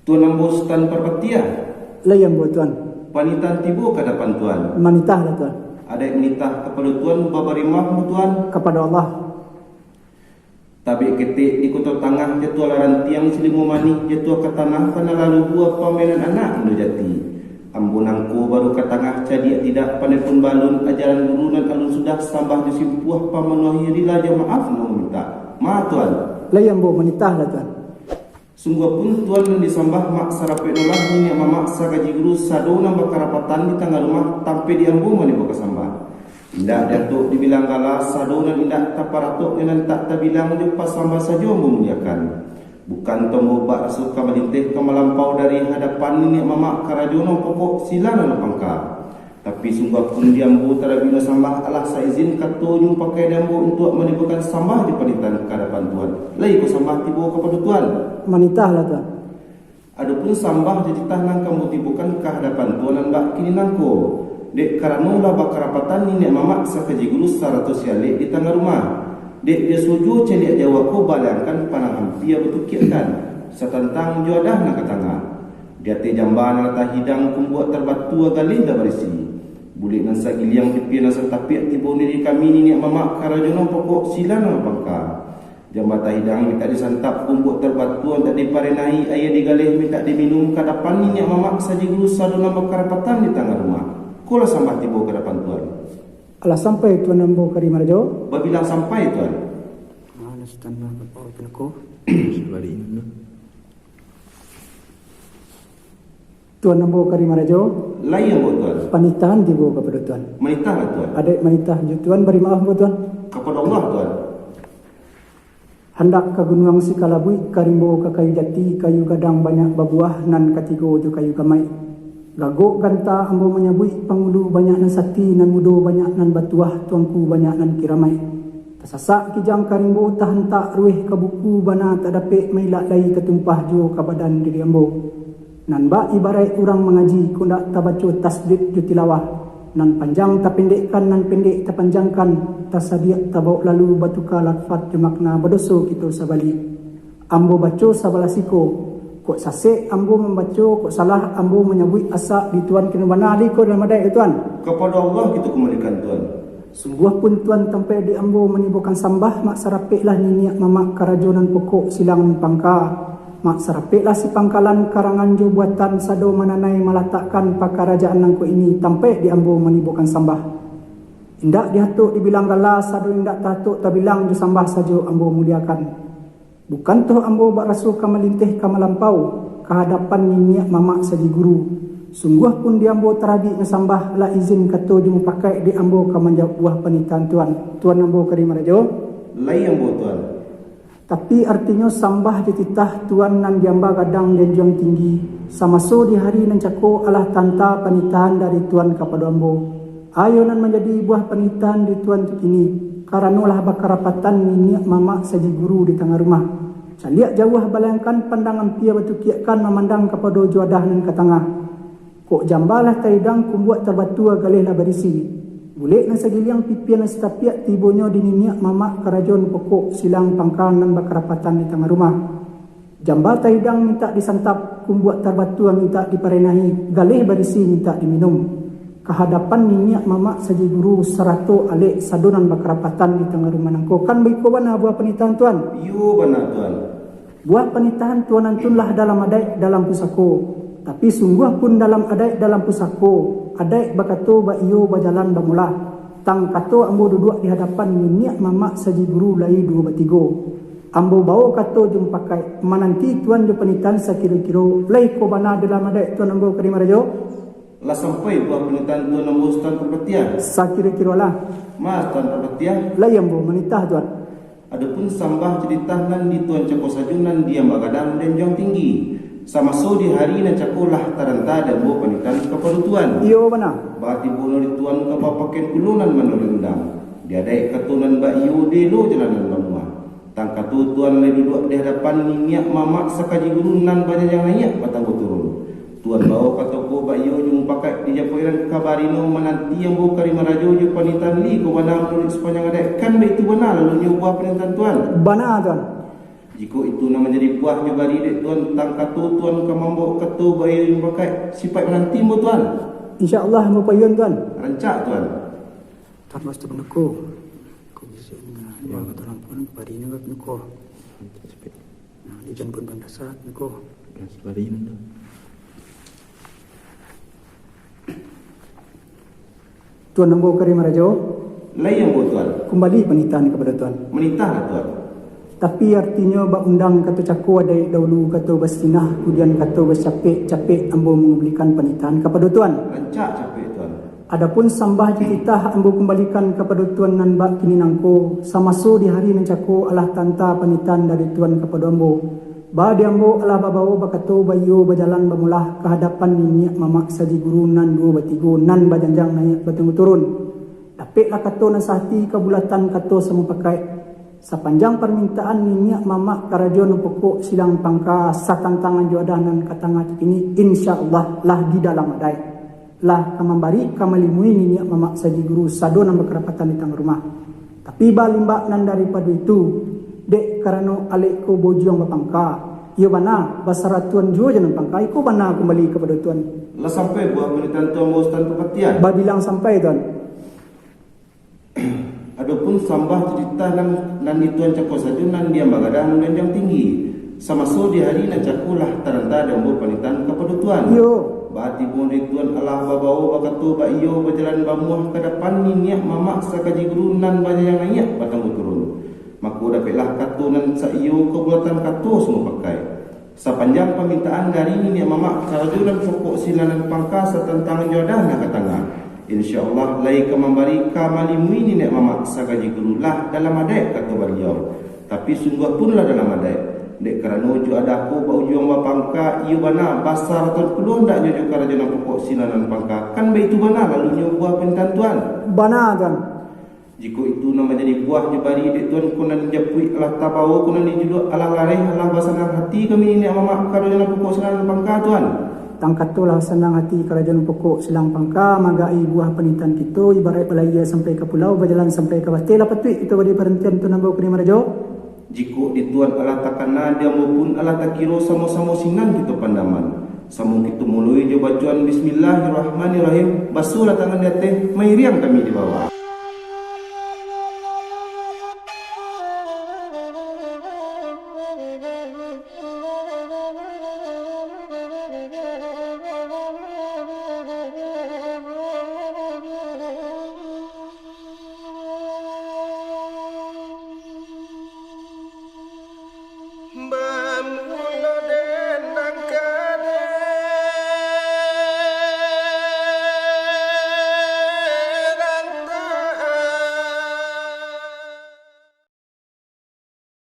Tuan Ambos Tan Perpetia. Layam buat tuan. Panitan tibo ke hadapan tuan. Manitah lah tuan. Ada yang menitah kepada tuan babarimah tuan. Kepada Allah. Tabik ketik di kota tangah jatuh laran tiang silimu mani jatuh ke tanah karena lalu dua pamainan anak menjati. Ambon angku baru ke tangah jadi tidak pandai pun balun ajaran guru dan alun sudah sambah disimpuah pamenuhi rila jemaaf mau minta. Ma tuan. Layam bu manitah lah tuan. Sungguh pun tuan yang disambah mak sarapet nolah ini mamaksa gaji guru sadona bakarapatan di tangga rumah tampe di ambu mani boka sambah. Indah datuk dibilang gala sadona indah taparatuk dengan tak tabilang dia pas sambah saja ambu muliakan. Bukan tombo bak rasul kamalintih kemalampau dari hadapan ini mamak karajono pokok silang pangka. Tapi sungguh pun di ambu tarabina sambah Allah saizin kato nyum pakai ambu untuk menimbulkan sambah di panitan ke hadapan Tuhan. Lai ko sambah tibo kepada Tuhan. Manitah lah tuan. Adapun sambah jadi tahnang kamu tibukan ke hadapan Tuhan dan bak kini nangko. Dek karena lah bakarapatan ini mamak sakaji guru 100 yalik di tangga rumah. Dek dia suju celik Jawa ko balangkan panang hampir betukiakan. Setentang jodah nak tangga. Dia te jamban nata hidang kumbuat terbatu galih dah berisi. Bulik nan sagiliang pipi nan serta piak tibo diri kami ni mamak karajono pokok silang bangka. Jambata hidang minta disantap kumbuk terbatuan tak diparenai ayah digalih minta diminum kadapan ni mamak saja guru sadona bakarapatan di tangga rumah. Kula sambah tibo ke depan tuan. Alah sampai tuan ambo kari marjo. Babilang sampai tuan. Mana setanda kapal penako. Sebalik ini. Tuan ambo kari marjo. Layan buat tuan. Panitahan tibo kepada tuan. Manitah lah tuan. Adik manitah ju tuan beri maaf buat tuan. Kepada Allah tuan. Hendak ke gunung Sikalabui karimbo ke kayu jati kayu gadang banyak babuah nan katigo tu kayu kamai. Gagok ganta ambo menyabui pangulu banyak nan sati nan mudo banyak nan batuah tuangku banyak nan kiramai. Tasasak kijang karimbo tahan tak ruih ke buku bana tak dapik mailak lai ketumpah jo ke badan diri ambo. Nan ba ibarat orang mengaji kundak tabaco tasdid ju tilawah. Nan panjang tak pendekkan nan pendek tak panjangkan tasadiak tabau lalu batuka lafat je makna berdoso kita sabali. Ambo baco sabalasiko. Kok sasek ambo membaco, kok salah ambo menyebut asak di tuan kena mana aliko dalam adai tuan. Kepada Allah kita kembalikan tuan. Sungguh pun tuan sampai di ambo menimbulkan sambah mak sarapiklah niniak mamak karajonan pokok silang pangka. Mak sarapiklah si pangkalan karangan jo buatan sado mananai meletakkan pakarajaan nangku ini sampai di ambo menimbulkan sambah. Indak dihatuk dibilang gala sado indak tatuk tabilang jo sambah sajo ambo muliakan. Bukan toh ambo bak rasul kamalintih kamalampau kehadapan niniak mamak saji guru. Sungguh pun di ambo terabi ngesambah la izin kato jumu pakai di ambo kamanjawab buah penitan tuan. Tuan ambo kari marajo. Layan buat tuan. Tapi artinya sambah dititah tuan nan jamba gadang dan juang tinggi. Sama so di hari nan cako alah tanta penitan dari tuan kepada ambo. Ayo nan menjadi buah penitan di tuan kini. Karanolah bakarapatan niniak mamak saji guru di tengah rumah. Caliak jauh balangkan pandangan pia batu kiakan memandang kepada juadah nan ke tengah. Kok jambalah taidang kumbuat terbatua galihlah berisi. Bulik nan sagiliang pipian nan setapiak tibonyo di niniak mamak karajon pokok silang pangkan nan bakarapatan di tengah rumah. Jambal taidang minta disantap kumbuat terbatua minta diparenahi galih berisi minta diminum. Kehadapan niniak mamak saji guru 100 alik sadonan bakarapatan di tengah rumah nangko. Kan baik ko bana buah penitahan tuan? Yo benar tuan. Buah penitahan tuan antunlah dalam adai dalam pusako. Tapi sungguh pun dalam adai dalam pusako. Adai bakato ba iyo bajalan bamula. Tang kato ambo duduk di hadapan niniak mamak saji guru lai 2 batigo. Ambo bawa kato jum pakai mananti tuan jo penitahan sakira-kira lai ko bana dalam adai tuan ambo karima rajo. Lah sampai buah penitan tuan Ambos Tan Perpetia. Sakira-kira lah. Mas Tan Perpetia. Lai ambo menitah tuan. Adapun sambah jadi tahnan di tuan cako sajunan dia magadang dan jong tinggi. Sama so di hari na cakolah taranta dan buah penitan kepada tuan. Iyo mana? Bati bunuh di tuan ke bapaken kulunan menurundang. Dia daik ketunan ba iyo delo jalanan bamua. Tang katu tuan le duduk di hadapan niniak mamak sakaji guru nan banyak yang naik batang turun. Tuan bawa kata ko ba iyo jung pakai di japoiran kabarino menanti yang bawa kari marajo je panitan li ko bana menurut sepanjang ada kan ba itu benar lalu nyu buah panitan tuan. Bana tuan. Jika itu nama menjadi buah jubari dek tuan tang katu tuan kamambo katu bayi yang pakai sifat menanti mo tuan. InsyaAllah mau payun tuan. Rancak tuan. Tuan bos tu penuku. Kau bisa dengar. Ya kata orang pun bari ni kat penuku. Nah, dia jangan pun bandasa penuku. Bari ni. Tuan nombor Karim Rajo. Lain yang buat tuan. Kembali penitaan kepada tuan. Menitahlah tuan. Tapi artinya bak undang kata caku ada dahulu kata bersinah kemudian kata bercapek-capek ambo memberikan penitaan kepada tuan. Rancak capek tuan. Adapun sambah jititah ambo kembalikan kepada tuan nan bak kini nangko samaso di hari nan caku alah tanta penitaan dari tuan kepada ambo. Ba di ambo alah babawo bakato bayo berjalan bamulah kehadapan minyak mamak saji guru nan dua batigo nan bajanjang naik batang turun. Tapi lah kato nan sahti kabulatan kato semua pakai. Sepanjang permintaan minyak mamak karajon pokok silang pangka satantangan jodanan katanga ini insyaallah lah di dalam adai lah kamambari kamalimui minyak mamak saji guru sado nang berkerapatan di tang rumah. Tapi balimba nan daripada itu dek karano alek ko bojong bapangka iyo bana basaratuan jo jangan pangka iko bana kembali kepada tuan. Lah sampai buah penitaan tuan bos tan kepatian. Ba bilang sampai tuan. Adapun sambah cerita nan dituan cakap saja nan dia bagadang dan yang tinggi. Sama so di hari nan cakulah teranta dan buat panitan kepada tuan. Yo. Bahati pun tuan Allah babawo bakatu ba iyo berjalan bamuah ke depan ni niat mamak sakaji guru nan banyak yang naik batang turun. Maka dapatlah katu nan sa iyo kebulatan katu semua pakai. Sepanjang permintaan dari ni niat mamak karajulan pokok silanan pangka setentang jodah nak katanga. InsyaAllah lai kamambari kamalimui ni nek mamak sagaji gurulah dalam adai kata beliau. Tapi sungguh punlah dalam adai. Dek kerana uju ada aku ba ujung ba pangka iu bana basar atau kulon dak nyojo karajana pokok sinanan pangka. Kan ba itu bana lalu nyo buah pentan tuan. Bana tuan. Jika itu nama jadi buah jebari dek tuan kunan japui alah tabawo kunan dijudo alah lareh alah basanang hati kami ni nek mamak karajana pokok sinanan pangka tuan. Tangkatulah senang hati kerajaan pokok silang pangka magai buah penitan kita ibarat pelaya sampai ke pulau berjalan sampai ke batil patut kita beri perhentian tu nambah Karim Rajo. Jika dituan alah takana dia maupun alah takiro sama-sama sinan kita pandaman. Sama kita mulai je bacuan bismillahirrahmanirrahim basuhlah tangan dia teh mairiang kami di bawah.